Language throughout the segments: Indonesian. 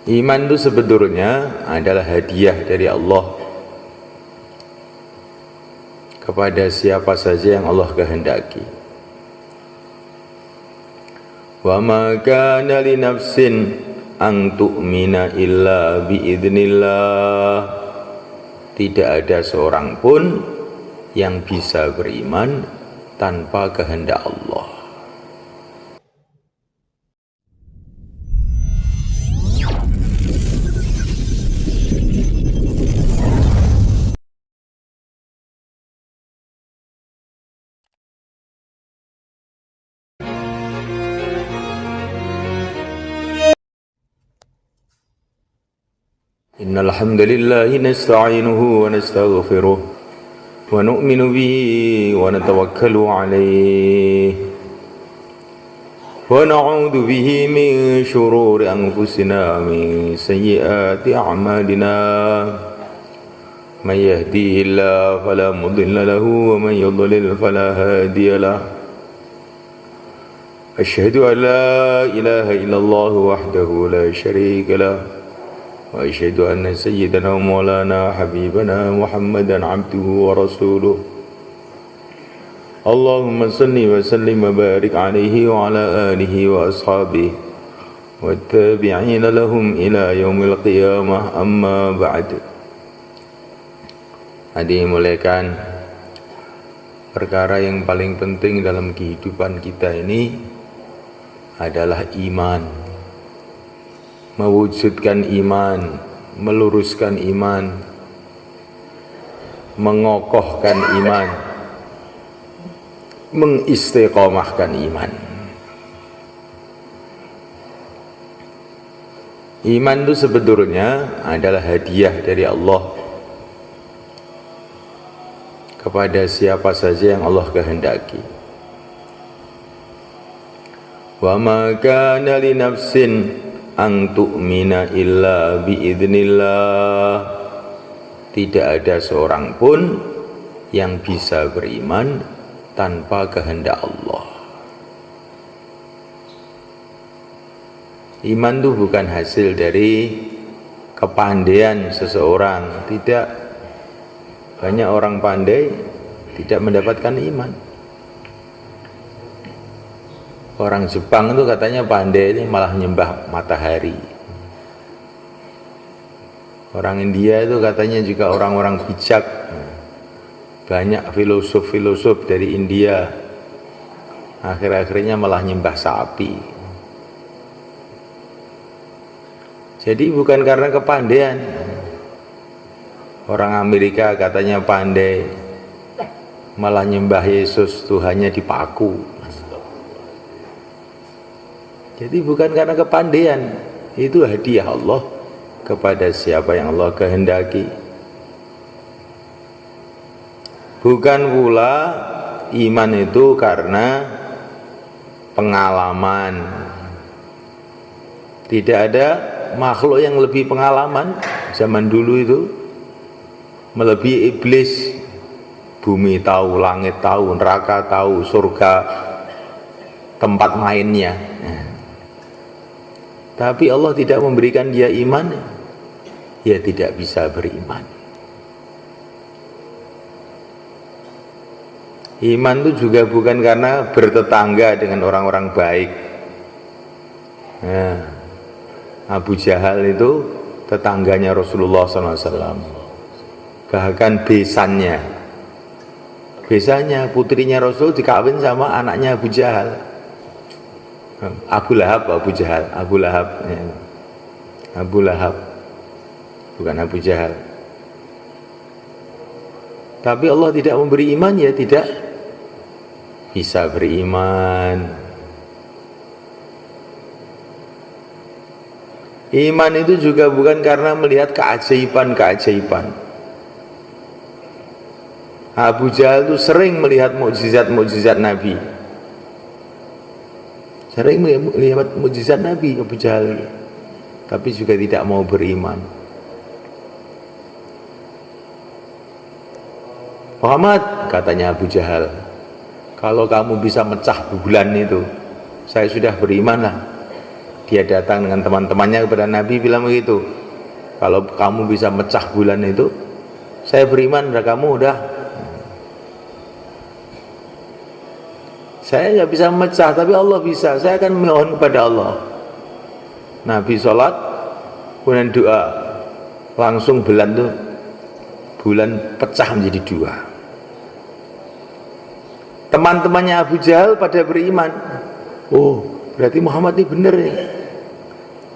Iman itu sebetulnya adalah hadiah dari Allah kepada siapa saja yang Allah kehendaki. Wa ma kana li nafsin an tu'mina illa biidznillah. Tidak ada seorang pun yang bisa beriman tanpa kehendak Allah. Innal hamdalillah nasta'inuhu wa nastaghfiruh wa nu'minu bihi wa natawakkalu alayhi wa na'udzu bihi min shururi anfusina min sayyiati a'malina may yahdihillahu fala mudilla lahu wa man yudlil fala hadiya lahu asyhadu an la ilaha illallah wahdahu la syarika lahu wa asyhadu anna sayyidana wa maulana habibana Muhammadan abduhu wa rasuluh. Allahumma salli wa sallim wa barik alaihi wa ala alihi wa ashabihi wa tabi'ina lahum ila yaumil qiyamah, amma ba'd. Hadirin muliakan, perkara yang paling penting dalam kehidupan kita ini adalah iman. Mewujudkan iman, meluruskan iman, mengokohkan iman, mengistiqomahkan iman. Iman itu sebetulnya adalah hadiah dari Allah kepada siapa saja yang Allah kehendaki. Wa ma kana li nafsin an tu'mina illa biidznillah. Tidak ada seorang pun yang bisa beriman tanpa kehendak Allah. Iman itu bukan hasil dari kepandaian seseorang. Tidak. Banyak orang pandai tidak mendapatkan iman. Orang Jepang itu katanya pandai ini malah nyembah matahari. Orang India itu katanya juga orang-orang bijak. Banyak filosof-filosof dari India akhir-akhirnya malah nyembah sapi. Jadi bukan karena kepandaian. Orang Amerika katanya pandai malah nyembah Yesus, Tuhannya dipaku. Jadi bukan karena kepandaian, itu hadiah Allah kepada siapa yang Allah kehendaki. Bukan pula iman itu karena pengalaman. Tidak ada makhluk yang lebih pengalaman zaman dulu itu, melebihi iblis. Bumi tahu, langit tahu, neraka tahu, surga tempat mainnya. Tapi Allah tidak memberikan dia iman, dia tidak bisa beriman. Iman itu juga bukan karena bertetangga dengan orang-orang baik. Nah, Abu Jahal itu tetangganya Rasulullah SAW. Bahkan besannya putrinya Rasul dikawin sama anaknya Abu Jahal. Abu Lahab, Abu Jahal, Abu Lahab, ya. Abu Lahab, bukan Abu Jahal. Tapi Allah tidak memberi iman, ya tidak bisa beriman. Iman itu juga bukan karena melihat keajaiban-keajaiban. Abu Jahal itu sering melihat mukjizat-mukjizat Nabi. Sering melihat mukjizat Nabi Abu Jahal, tapi juga tidak mau beriman. Muhammad, katanya Abu Jahal, kalau kamu bisa mecah bulan itu, saya sudah beriman lah. Dia datang dengan teman-temannya kepada Nabi, bilang begitu, kalau kamu bisa mecah bulan itu, saya beriman pada kamu. Udah, saya nggak bisa memecah, tapi Allah bisa. Saya akan mohon kepada Allah. Nabi sholat, kemudian doa, langsung bulan pecah menjadi dua. Teman-temannya Abu Jahal pada beriman, oh berarti Muhammad ini benar nih.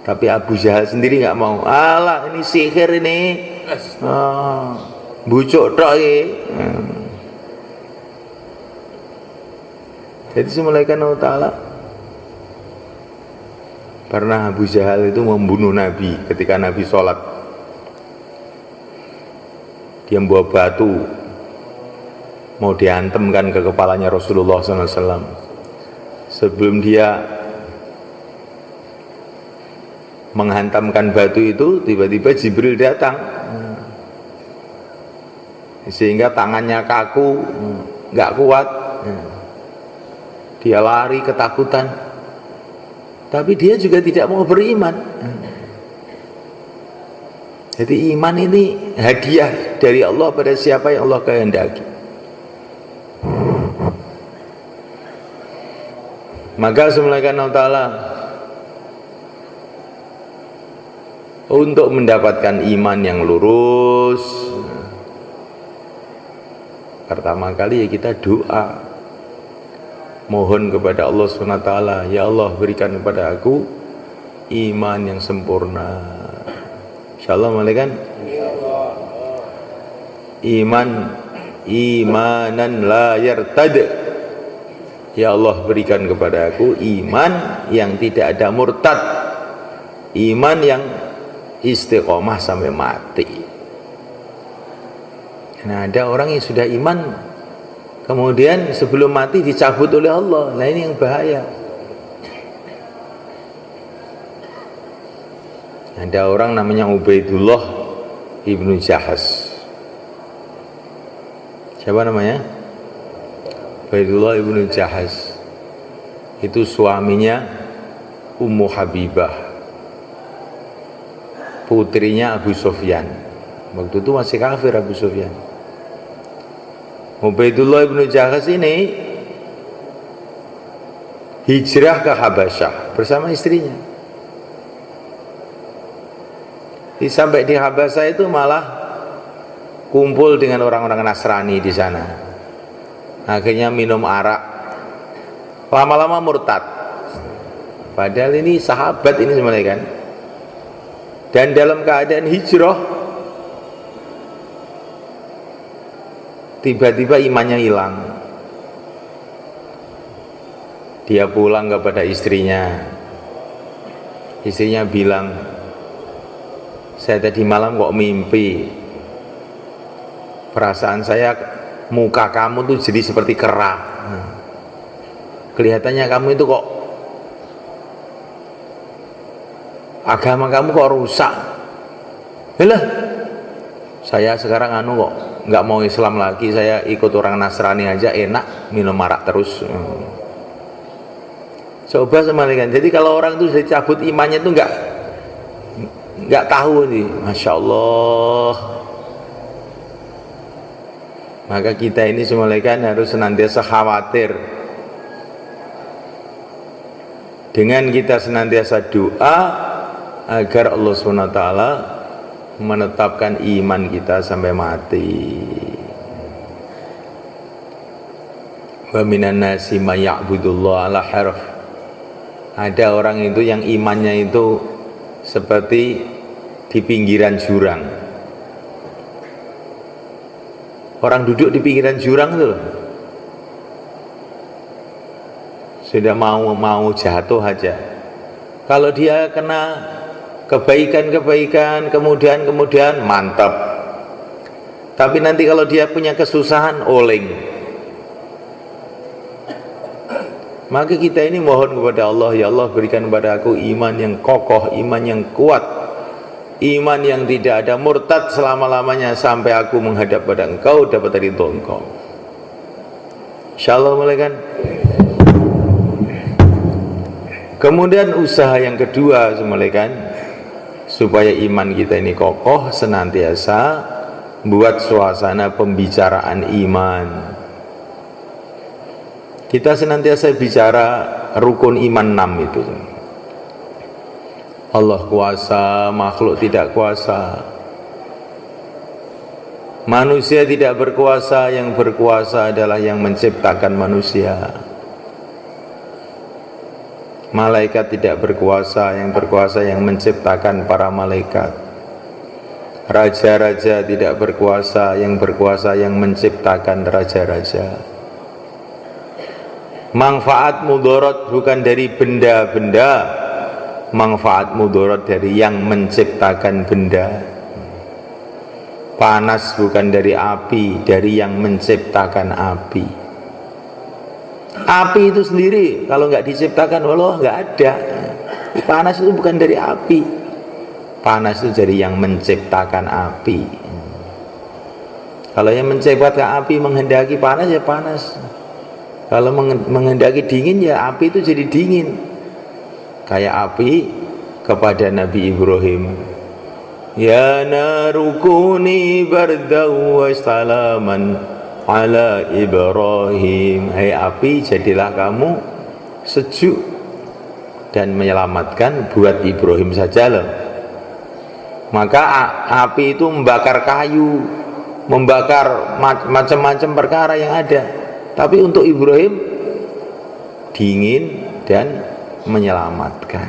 Tapi Abu Jahal sendiri nggak mau. Alah, ini sihir ini, bucuk tok ini. Jadi semulaikan Allah Ta'ala pernah Abu Jahal itu membunuh Nabi ketika Nabi sholat. Dia membawa batu mau dihantamkan ke kepalanya Rasulullah SAW. Sebelum dia menghantamkan batu itu, tiba-tiba Jibril datang, sehingga tangannya kaku, nggak kuat. Dia lari ketakutan, tapi dia juga tidak mau beriman. Jadi iman ini hadiah dari Allah pada siapa yang Allah kehendaki. Maka semulaikan Allah Ta'ala, untuk mendapatkan iman yang lurus, pertama kali ya kita doa, mohon kepada Allah SWT, ya Allah berikan kepada aku iman yang sempurna. Insyaallah malaikat. Imanan la yartad. Ya Allah berikan kepada aku iman yang tidak ada murtad, iman yang istiqomah sampai mati. Nah, ada orang yang sudah iman kemudian sebelum mati dicabut oleh Allah. Nah, ini yang bahaya. Ada orang namanya Ubaidullah ibnu Jahas. Siapa namanya? Ubaidullah ibnu Jahas. Itu suaminya Ummu Habibah, putrinya Abu Sufyan. Waktu itu masih kafir Abu Sufyan. Ubaidullah ibnu Jahas ini hijrah ke Habasyah bersama istrinya. Sampai di Habasyah itu malah kumpul dengan orang-orang Nasrani di sana. Akhirnya minum arak, lama-lama murtad. Padahal ini sahabat ini sebenarnya kan. Dan dalam keadaan hijrah, tiba-tiba imannya hilang. Dia pulang kepada istrinya. Istrinya bilang, saya tadi malam kok mimpi, perasaan saya muka kamu tuh jadi seperti kera. Kelihatannya kamu itu kok, agama kamu kok rusak. Yalah, saya sekarang kok nggak mau Islam lagi, saya ikut orang Nasrani aja, enak, minum arak terus. Coba semalikan. Jadi kalau orang itu sudah cabut imannya itu nggak tahu nih, masya Allah. Maka kita ini semulaikan harus senantiasa khawatir. Dengan kita senantiasa doa agar Allah SWT menetapkan iman kita sampai mati. Wa minan nasi may ya'budullah ala harf. Ada orang itu yang imannya itu seperti di pinggiran jurang. Orang duduk di pinggiran jurang itu loh, sudah mau jatuh aja. Kalau dia kena kebaikan kemudian mantap. Tapi nanti kalau dia punya kesusahan, oleng. Maka kita ini mohon kepada Allah, ya Allah berikan kepada aku iman yang kokoh, iman yang kuat, iman yang tidak ada murtad selama-lamanya sampai aku menghadap pada Engkau, dapat ridho Engkau. Insyaallah mulai kan. Kemudian usaha yang kedua kan, supaya iman kita ini kokoh, senantiasa buat suasana pembicaraan iman. Kita senantiasa bicara rukun iman 6 itu. Allah kuasa, makhluk tidak kuasa. Manusia tidak berkuasa, yang berkuasa adalah yang menciptakan manusia. Malaikat tidak berkuasa, yang berkuasa yang menciptakan para malaikat. Raja-raja tidak berkuasa, yang berkuasa yang menciptakan raja-raja. Manfaat mudarat bukan dari benda-benda, manfaat mudarat dari yang menciptakan benda. Panas bukan dari api, dari yang menciptakan api. Api itu sendiri kalau nggak diciptakan Allah nggak ada. Panas itu bukan dari api, panas itu dari yang menciptakan api. Kalau yang menciptakan api menghendaki panas, ya panas. Kalau menghendaki dingin, ya api itu jadi dingin. Kayak api kepada Nabi Ibrahim, ya narukuni bardaw wa salaman ala Ibrahim. Hai api, jadilah kamu sejuk dan menyelamatkan buat Ibrahim saja loh. Maka api itu membakar kayu, membakar macam-macam perkara yang ada. Tapi untuk Ibrahim dingin dan menyelamatkan.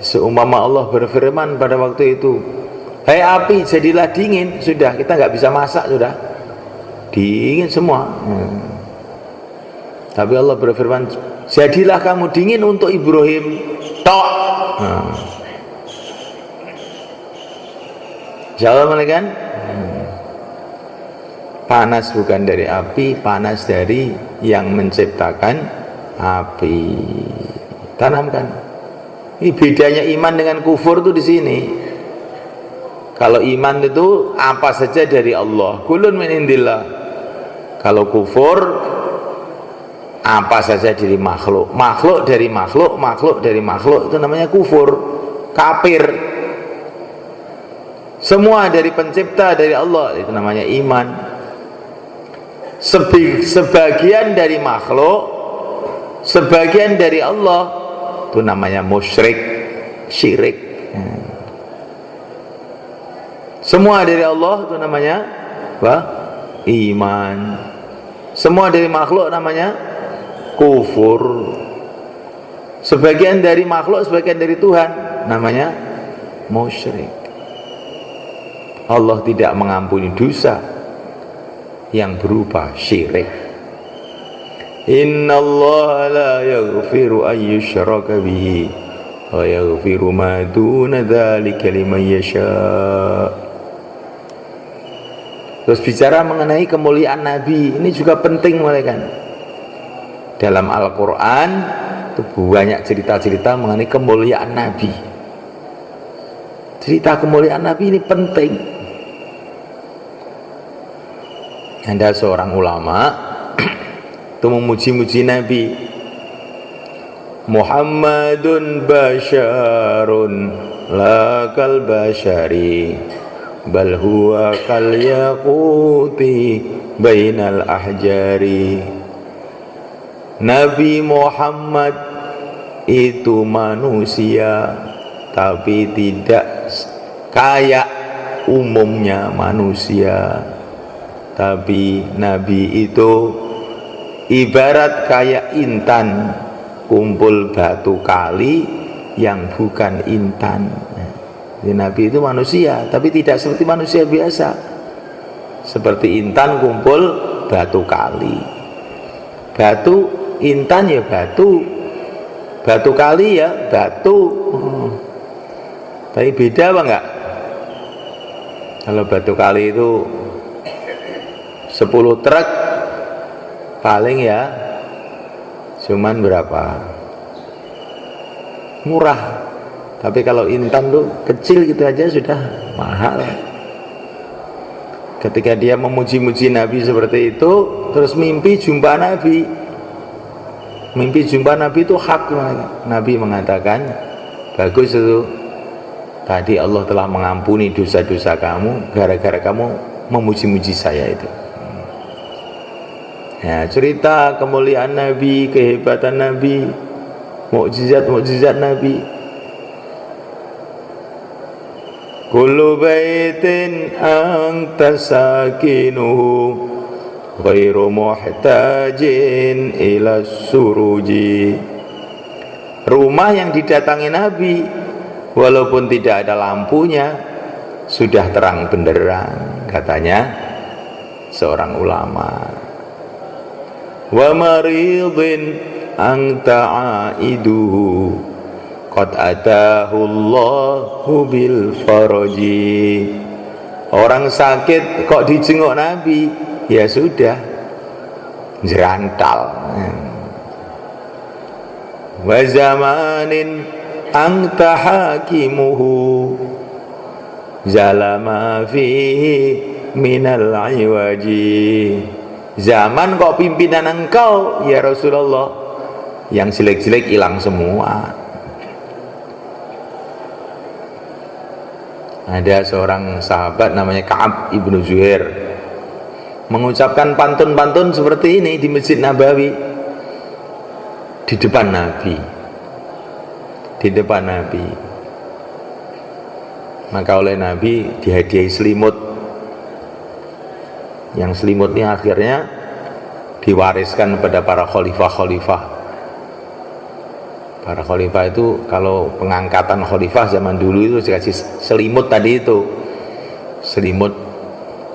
Seumpama Allah berfirman pada waktu itu, hai api jadilah dingin, sudah kita nggak bisa masak, sudah dingin semua. Tapi Allah berfirman, jadilah kamu dingin untuk Ibrahim tok. Jalan kan? Panas bukan dari api, panas dari yang menciptakan api. Tanamkan. Ini bedanya iman dengan kufur itu di sini. Kalau iman itu apa saja dari Allah, kulun min indillah. Kalau kufur apa saja dari makhluk, makhluk dari makhluk, makhluk dari makhluk, itu namanya kufur, kafir. Semua dari pencipta, dari Allah, itu namanya iman. Sebagian dari makhluk, sebagian dari Allah, itu namanya musyrik, syirik. Semua dari Allah itu namanya apa? Iman. Semua dari makhluk namanya kufur. Sebagian dari makhluk, sebagian dari Tuhan namanya musyrik. Allah tidak mengampuni dosa yang berupa syirik. Innallaha la yaghfiru an yushraka bihi wa yaghfiru ma duna dzalika liman yasha. Terus bicara mengenai kemuliaan Nabi, ini juga penting kan. Dalam Al-Qur'an itu banyak cerita-cerita mengenai kemuliaan Nabi. Cerita kemuliaan Nabi ini penting. Ada seorang ulama itu memuji-muji Nabi. Muhammadun basyarun la kal basyari bal huwa kal yaquti bainal ahjari. Nabi Muhammad itu manusia, tapi tidak kayak umumnya manusia. Tapi Nabi itu ibarat kayak intan kumpul batu kali yang bukan intan. Jadi Nabi itu manusia, tapi tidak seperti manusia biasa. Seperti intan kumpul batu kali. Batu, intan ya batu, batu kali ya batu. Tapi beda apa enggak? Kalau batu kali itu 10 truk paling ya cuman berapa? Murah. Tapi kalau intan tuh kecil gitu aja sudah mahal. Ketika dia memuji-muji Nabi seperti itu, terus mimpi jumpa Nabi. Mimpi jumpa Nabi itu hak. Nabi mengatakan, bagus itu, tadi Allah telah mengampuni dosa-dosa kamu gara-gara kamu memuji-muji saya itu. Ya, cerita kemuliaan Nabi, kehebatan Nabi, mukjizat-mukjizat Nabi. Kullu baitin anta sakinuhu ghairu muhtajin ila suruji. Rumah yang didatangi Nabi walaupun tidak ada lampunya sudah terang benderang, katanya seorang ulama. Wa maridin anta aiduhu qad atahu Allahu bil faraji. Orang sakit kok dijenguk Nabi, ya sudah jerantal. Wa zamanin anta hakimuhu zalama fihi minal iwaji. Zaman kok pimpinan engkau ya Rasulullah, yang jelek-jelek hilang semua. Ada seorang sahabat namanya Ka'ab ibnu Zuhair mengucapkan pantun-pantun seperti ini di Masjid Nabawi, di depan Nabi, di depan Nabi. Maka oleh Nabi dihadiahi selimut, yang selimutnya akhirnya diwariskan kepada para khalifah-khalifah. Para khalifah itu kalau pengangkatan khalifah zaman dulu itu dikasih selimut tadi itu, selimut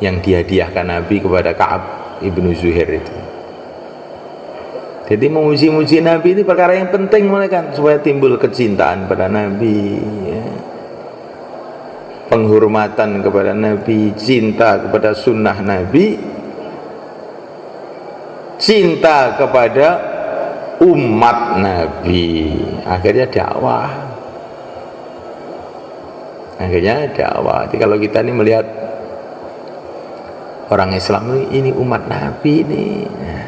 yang dihadiahkan Nabi kepada Ka'ab ibnu Zuhair itu. Jadi memuji-muji Nabi ini perkara yang penting kan, supaya timbul kecintaan pada Nabi, ya. Penghormatan kepada Nabi, cinta kepada sunnah Nabi, cinta kepada umat Nabi. Akhirnya dakwah. Jadi kalau kita ini melihat orang Islam ini umat Nabi ini, nah,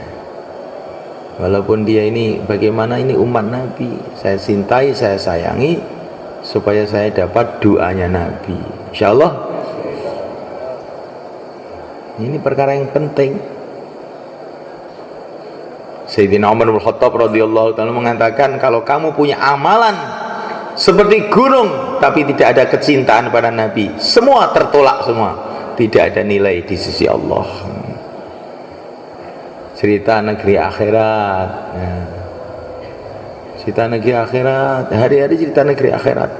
walaupun dia ini bagaimana, ini umat Nabi, saya cintai, saya sayangi, supaya saya dapat doanya Nabi. Insyaallah ini perkara yang penting. Sayyidina Umar bin Khattab radhiyallahu ta'ala mengatakan, kalau kamu punya amalan seperti gunung tapi tidak ada kecintaan pada Nabi, semua tertolak semua, tidak ada nilai di sisi Allah. Cerita negeri akhirat, ya. Cerita negeri akhirat, hari-hari cerita negeri akhirat.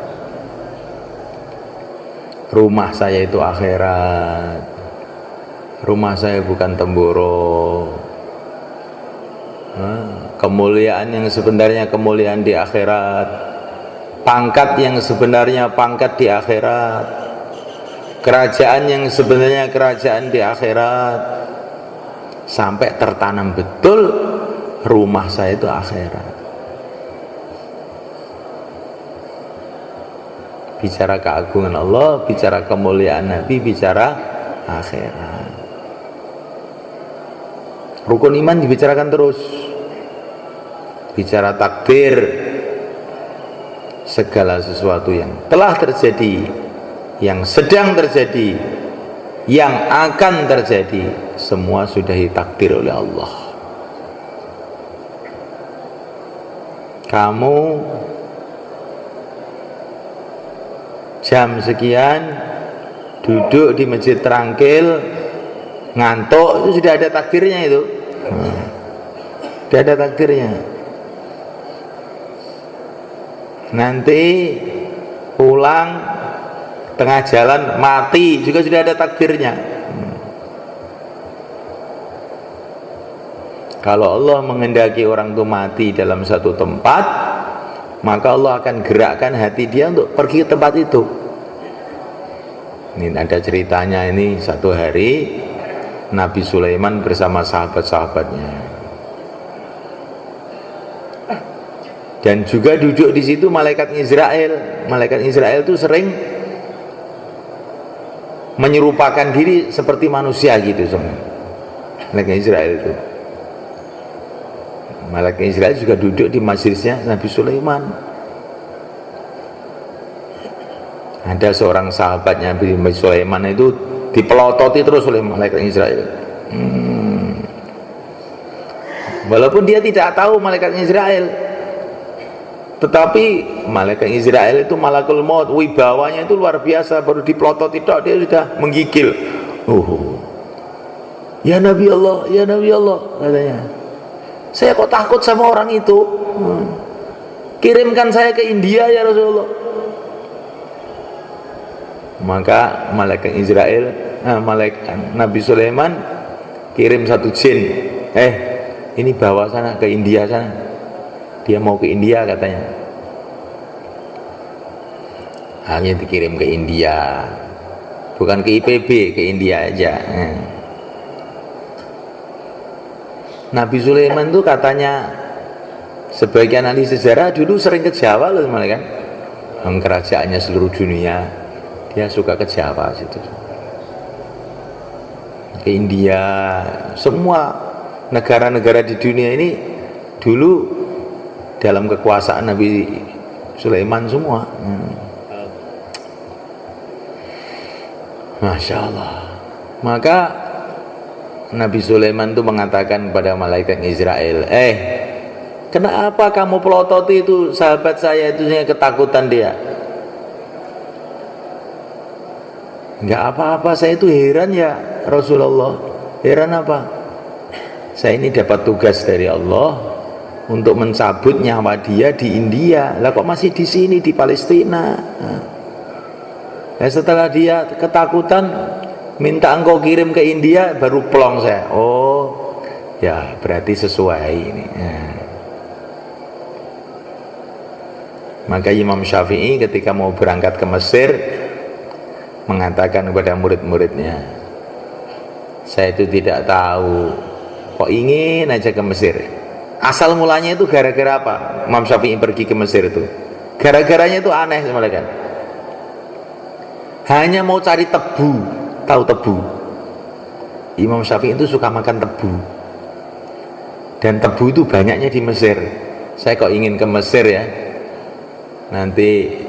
Rumah saya itu akhirat, rumah saya bukan Temboro. Kemuliaan yang sebenarnya kemuliaan di akhirat, pangkat yang sebenarnya pangkat di akhirat, kerajaan yang sebenarnya kerajaan di akhirat, sampai tertanam betul rumah saya itu akhirat. Bicara keagungan Allah, bicara kemuliaan Nabi, bicara akhirat. Rukun iman dibicarakan terus, bicara takdir, segala sesuatu yang telah terjadi, yang sedang terjadi, yang akan terjadi, semua sudah ditakdir oleh Allah. Kamu jam sekian duduk di masjid terangkil ngantuk, itu sudah ada takdirnya itu. Sudah ada takdirnya. Nanti pulang tengah jalan mati juga sudah ada takdirnya. Kalau Allah menghendaki orang itu mati dalam satu tempat, maka Allah akan gerakkan hati dia untuk pergi ke tempat itu. Ini ada ceritanya, ini satu hari Nabi Sulaiman bersama sahabat-sahabatnya, dan juga duduk di situ malaikat Israel. Malaikat Israel itu sering menyerupakan diri seperti manusia gitu, malaikat Israel itu. malaikat Israel juga duduk di majelisnya Nabi Sulaiman. Ada seorang sahabatnya Nabi Sulaiman itu dipelototi terus oleh malaikat Israel. Walaupun dia tidak tahu malaikat Israel, tetapi malaikat Israel itu malakul maut, wibawanya itu luar biasa. Baru dipelototi tok dia sudah menggigil. Ya Nabi Allah, ya Nabi Allah, katanya. Saya kok takut sama orang itu. Kirimkan saya ke India ya Rasulullah. Maka malaikat Israel, malaikat Nabi Sulaiman kirim satu jin. Ini bawa sana ke India sana. Dia mau ke India katanya. Hanya dikirim ke India, bukan ke IPB, ke India aja. Nabi Sulaiman itu katanya sebagian ahli sejarah dulu sering ke Jawa loh kan, kerajaannya seluruh dunia, dia suka ke Jawa situ, ke India, semua negara-negara di dunia ini dulu dalam kekuasaan Nabi Sulaiman semua. Masya Allah. Maka Nabi Sulaiman itu mengatakan kepada malaikat Israel, kenapa kamu pelototi itu sahabat saya itu, ketakutan dia? Enggak apa-apa, saya itu heran ya Rasulullah. Heran apa? Saya ini dapat tugas dari Allah untuk mencabut nyawa dia di India. Lah kok masih di sini di Palestina? Nah, setelah dia ketakutan minta engkau kirim ke India, baru plong saya. Oh, ya berarti sesuai ini. Maka Imam Syafi'i ketika mau berangkat ke Mesir mengatakan kepada murid-muridnya, saya itu tidak tahu, kok ingin aja ke Mesir. Asal mulanya itu gara-gara apa Imam Syafi'i pergi ke Mesir itu? Gara-garanya itu aneh sebenarnya kan. Hanya mau cari tebu. Tahu tebu? Imam Syafi'i itu suka makan tebu. Dan tebu itu banyaknya di Mesir. Saya kok ingin ke Mesir ya, nanti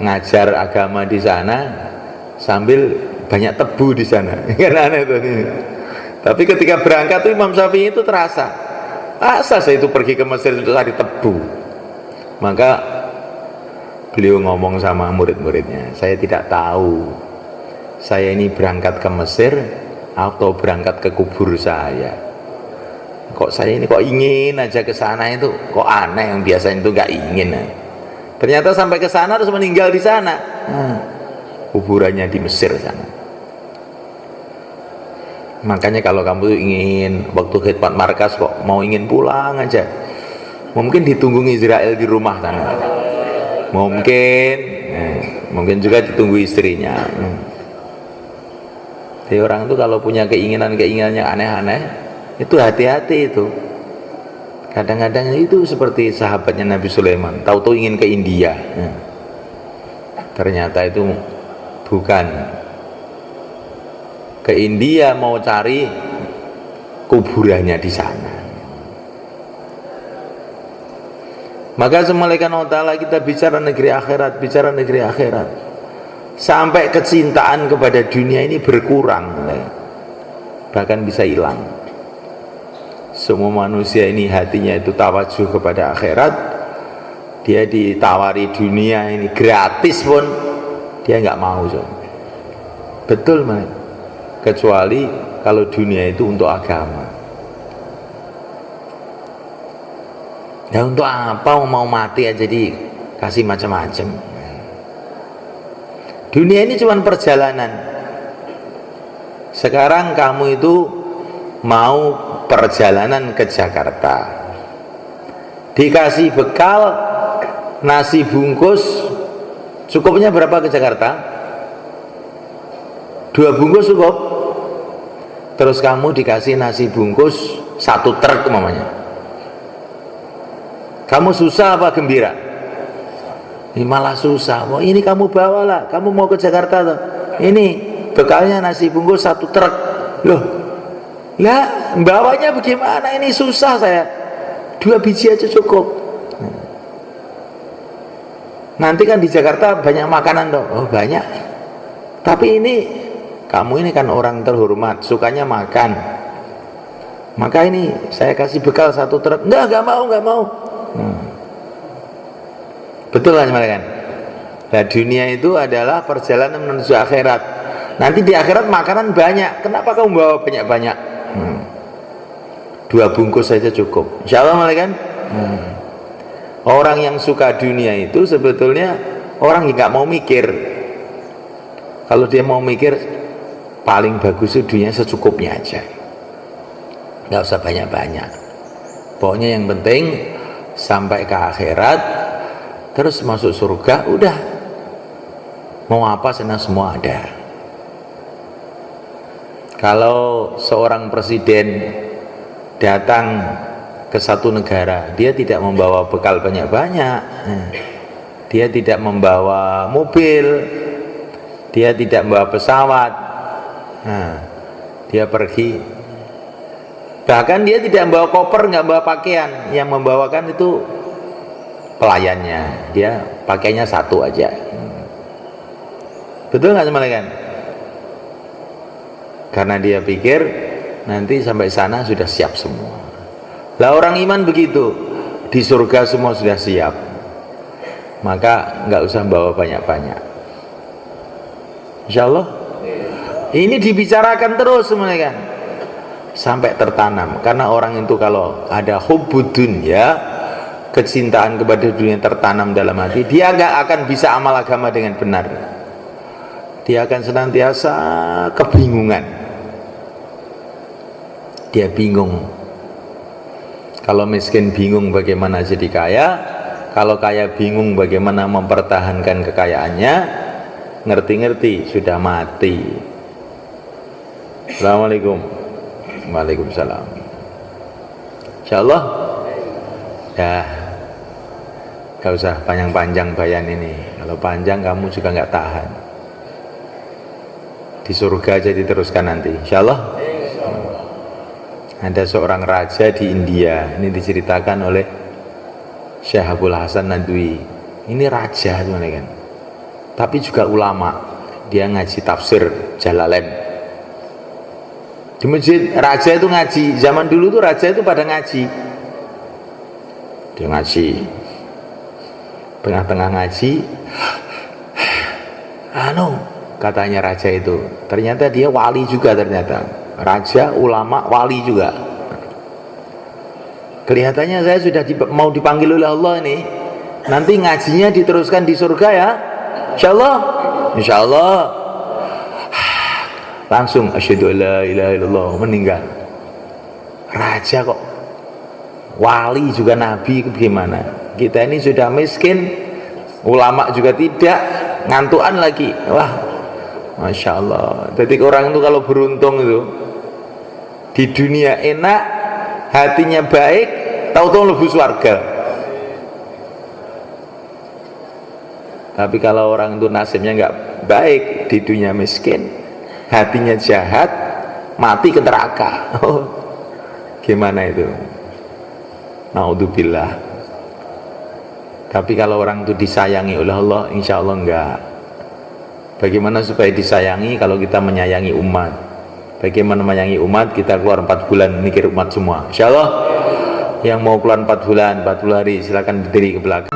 ngajar agama di sana sambil banyak tebu di sana. Kan aneh tuh. Tapi ketika berangkat tuh Imam Syafi'i itu terasa, asal saya itu pergi ke Mesir untuk cari tebu. Maka beliau ngomong sama murid-muridnya, saya tidak tahu saya ini berangkat ke Mesir atau berangkat ke kubur saya. Kok saya ini kok ingin aja ke sana, itu kok aneh, yang biasanya itu nggak ingin. Ternyata sampai ke sana terus meninggal di sana. Kuburannya di Mesir sana. Makanya kalau kamu ingin waktu khidmat markas kok mau ingin pulang aja, mungkin ditunggu Israel di rumah sana. Mungkin juga ditunggu istrinya. Jadi orang itu kalau punya keinginan yang aneh-aneh, itu hati-hati itu. Kadang-kadang itu seperti sahabatnya Nabi Sulaiman, tahu-tahu ingin ke India. Ternyata itu bukan ke India, mau cari kuburannya di sana. Maka semalakan Allah Ta'ala kita bicara negeri akhirat, sampai kecintaan kepada dunia ini berkurang, bahkan bisa hilang. Semua manusia ini hatinya itu tawajuh kepada akhirat. Dia ditawari dunia ini gratis pun dia nggak mau. Betul man. Kecuali kalau dunia itu untuk agama. Ya untuk apa mau mati aja dikasih macam-macam. Dunia ini cuma perjalanan. Sekarang kamu itu mau perjalanan ke Jakarta, dikasih bekal nasi bungkus, cukupnya berapa ke Jakarta? 2 bungkus cukup. Terus kamu dikasih nasi bungkus 1 truk mamanya. Kamu susah apa gembira? Ini malah susah. Wah, ini kamu bawalah, kamu mau ke Jakarta tuh. Ini bekalnya nasi bungkus 1 truk. Loh, lah bawanya bagaimana, ini susah saya, 2 biji aja cukup. Nanti kan di Jakarta banyak makanan toh. Oh banyak, tapi ini kamu ini kan orang terhormat, sukanya makan, maka ini saya kasih bekal 1 truk. Enggak mau. Betul kan kan? Nah, dunia itu adalah perjalanan menuju akhirat. Nanti di akhirat makanan banyak. Kenapa kamu bawa banyak-banyak? 2 bungkus saja cukup. Insya Allah kan? Orang yang suka dunia itu sebetulnya orang yang nggak mau mikir. Kalau dia mau mikir, paling bagus itu dunia secukupnya aja. Nggak usah banyak-banyak. Pokoknya yang penting sampai ke akhirat, terus masuk surga, udah. Mau apa sana semua ada. Kalau seorang presiden datang ke satu negara, dia tidak membawa bekal banyak-banyak, dia tidak membawa mobil, dia tidak membawa pesawat, dia pergi, bahkan dia tidak membawa koper, nggak membawa pakaian, yang membawakan itu pelayannya, dia pakainya 1 aja. Betul nggak teman-teman? Karena dia pikir nanti sampai sana sudah siap semua. Lah orang iman begitu, di surga semua sudah siap, maka nggak usah bawa banyak-banyak. Insya Allah ini dibicarakan terus teman-teman sampai tertanam. Karena orang itu kalau ada hubbudun, ya, kecintaan kepada dunia tertanam dalam hati, dia nggak akan bisa amal agama dengan benar. Dia akan senantiasa kebingungan. Dia bingung. Kalau miskin bingung bagaimana jadi kaya, kalau kaya bingung bagaimana mempertahankan kekayaannya, ngerti-ngerti sudah mati. Assalamualaikum. Waalaikumsalam. Insyaallah ya, gak usah panjang-panjang bayan ini. Kalau panjang kamu juga nggak tahan. Di surga aja diteruskan nanti, insyaallah. Ada seorang raja di India, ini diceritakan oleh Syekh Abdul Hasan Nadwi. Ini raja teman-teman, tapi juga ulama. Dia ngaji tafsir Jalalain di masjid. Raja itu ngaji, zaman dulu tuh raja itu pada ngaji. Dia ngaji, tengah-tengah ngaji, katanya raja itu, ternyata dia wali juga, ternyata raja, ulama, wali juga. Kelihatannya saya sudah mau dipanggil oleh Allah ini. Nanti ngajinya diteruskan di surga ya, insyaallah. Insyaallah. Langsung asyhadu alla ilaha illallah, meninggal. Raja kok wali juga, nabi, gimana? Kita ini sudah miskin, ulama juga tidak, ngantuan lagi. Wah, masya Allah. Jadi orang itu kalau beruntung itu di dunia enak, hatinya baik, tahu-tahu lebih surga. Tapi kalau orang itu nasibnya nggak baik, di dunia miskin, hatinya jahat, mati ke neraka. Gimana itu? Naudzubillah. Tapi kalau orang itu disayangi oleh Allah, insya Allah enggak. Bagaimana supaya disayangi? Kalau kita menyayangi umat. Bagaimana menyayangi umat? Kita keluar 4 bulan mikir umat semua, insya Allah. Yang mau keluar 4 bulan, 40 hari, silakan berdiri ke belakang.